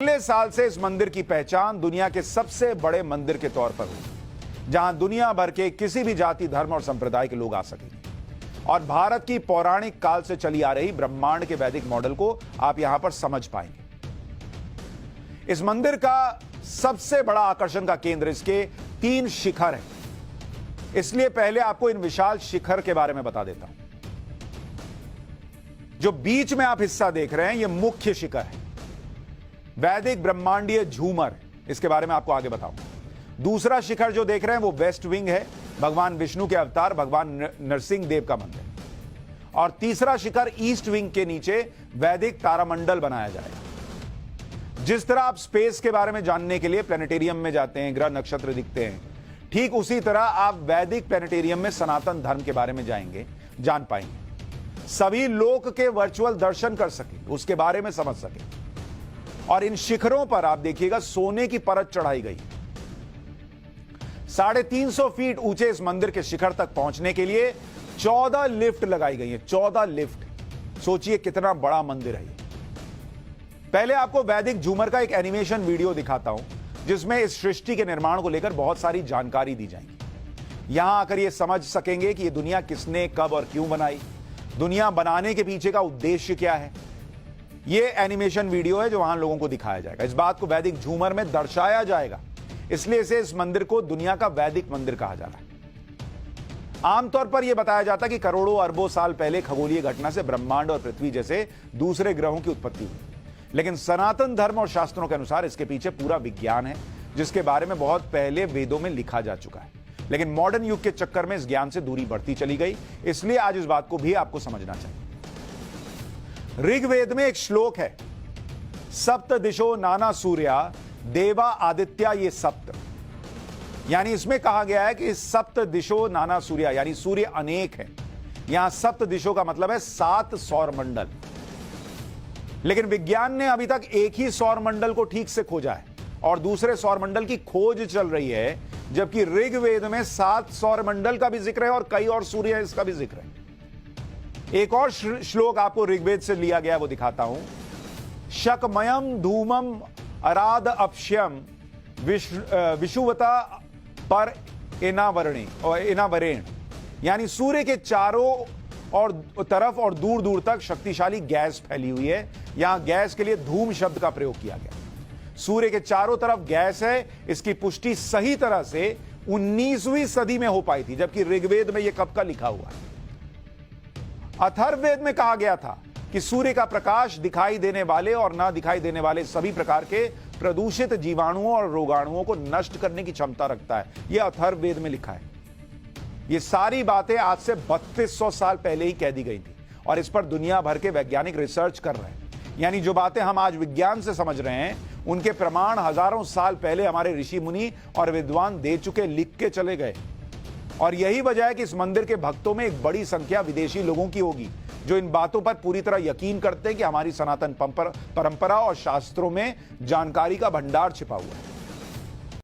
अगले साल से इस मंदिर की पहचान दुनिया के सबसे बड़े मंदिर के तौर पर होगी, जहां दुनिया भर के किसी भी जाति, धर्म और संप्रदाय के लोग आ सकेंगे और भारत की पौराणिक काल से चली आ रही ब्रह्मांड के वैदिक मॉडल को आप यहां पर समझ पाएंगे। इस मंदिर का सबसे बड़ा आकर्षण का केंद्र इसके 3 शिखर हैं, इसलिए पहले आपको इन विशाल शिखर के बारे में बता देता हूं। जो बीच में आप हिस्सा देख रहे हैं, यह मुख्य शिखर है, वैदिक ब्रह्मांडीय झूमर, इसके बारे में आपको आगे बताऊंगा। दूसरा शिखर जो देख रहे हैं वो वेस्ट विंग है, भगवान विष्णु के अवतार भगवान नरसिंह देव का मंदिर। और तीसरा शिखर ईस्ट विंग के नीचे वैदिक तारामंडल बनाया जाएगा। जिस तरह आप स्पेस के बारे में जानने के लिए प्लेनेटेरियम में जाते हैं, ग्रह नक्षत्र दिखते हैं, ठीक उसी तरह आप वैदिक प्लेनेटेरियम में सनातन धर्म के बारे में जान पाएंगे। सभी लोक के वर्चुअल दर्शन कर सकें, उसके बारे में समझ सकें। और इन शिखरों पर आप देखिएगा सोने की परत चढ़ाई गई। 350 फीट ऊंचे इस मंदिर के शिखर तक पहुंचने के लिए 14 लिफ्ट लगाई गई हैं। 14 लिफ्ट, सोचिए कितना बड़ा मंदिर है। पहले आपको वैदिक झूमर का एक एनिमेशन वीडियो दिखाता हूं, जिसमें इस सृष्टि के निर्माण को लेकर बहुत सारी जानकारी दी जाएगी। यहां आकर यह समझ सकेंगे कि यह दुनिया किसने, कब और क्यों बनाई, दुनिया बनाने के पीछे का उद्देश्य क्या है। यह एनिमेशन वीडियो है जो वहां लोगों को दिखाया जाएगा। इस बात को वैदिक झूमर में दर्शाया जाएगा, इसलिए इसे इस मंदिर को दुनिया का वैदिक मंदिर कहा जा रहा है। आमतौर पर यह बताया जाता है कि करोड़ों अरबों साल पहले खगोलीय घटना से ब्रह्मांड और पृथ्वी जैसे दूसरे ग्रहों की उत्पत्ति हुई, लेकिन सनातन धर्म और शास्त्रों के अनुसार इसके पीछे पूरा विज्ञान है, जिसके बारे में बहुत पहले वेदों में लिखा जा चुका है। लेकिन मॉडर्न युग के चक्कर में इस ज्ञान से दूरी बढ़ती चली गई, इसलिए आज इस बात को भी आपको समझना चाहिए। ऋग्वेद में एक श्लोक है, सप्त दिशो नाना सूर्या देवा आदित्या ये सप्त, यानी इसमें कहा गया है कि सप्त दिशो नाना सूर्या, यानी सूर्य अनेक है। यहां सप्त दिशो का मतलब है 7 सौर मंडल। लेकिन विज्ञान ने अभी तक एक ही सौर मंडल को ठीक से खोजा है और दूसरे सौर मंडल की खोज चल रही है, जबकि ऋग्वेद में 7 सौर मंडल का भी जिक्र है और कई और सूर्य है, इसका भी जिक्र है। एक और श्लोक आपको ऋग्वेद से लिया गया, वो दिखाता हूं। शकमयम धूमम अराद अपश्यम विषुवता पर इनावरेण, यानी सूर्य के चारों और तरफ और दूर दूर तक शक्तिशाली गैस फैली हुई है। यहां गैस के लिए धूम शब्द का प्रयोग किया गया। सूर्य के चारों तरफ गैस है, इसकी पुष्टि सही तरह से 19वीं सदी में हो पाई थी, जबकि ऋग्वेद में यह कब का लिखा हुआ है। अथर्ववेद में कहा गया था कि सूर्य का प्रकाश दिखाई देने वाले और ना दिखाई देने वाले सभी प्रकार के प्रदूषित जीवाणुओं और रोगाणुओं को नष्ट करने की क्षमता रखता है। यह अथर्ववेद में लिखा है। ये सारी बातें आज से 3200 साल पहले ही कह दी गई थी और इस पर दुनिया भर के वैज्ञानिक रिसर्च कर रहे हैं। यानी जो बातें हम आज विज्ञान से समझ रहे हैं, उनके प्रमाण हजारों साल पहले हमारे ऋषि मुनि और विद्वान दे चुके, लिख के चले गए। और यही वजह है कि इस मंदिर के भक्तों में एक बड़ी संख्या विदेशी लोगों की होगी, जो इन बातों पर पूरी तरह यकीन करते हैं कि हमारी सनातन परंपरा और शास्त्रों में जानकारी का भंडार छिपा हुआ है।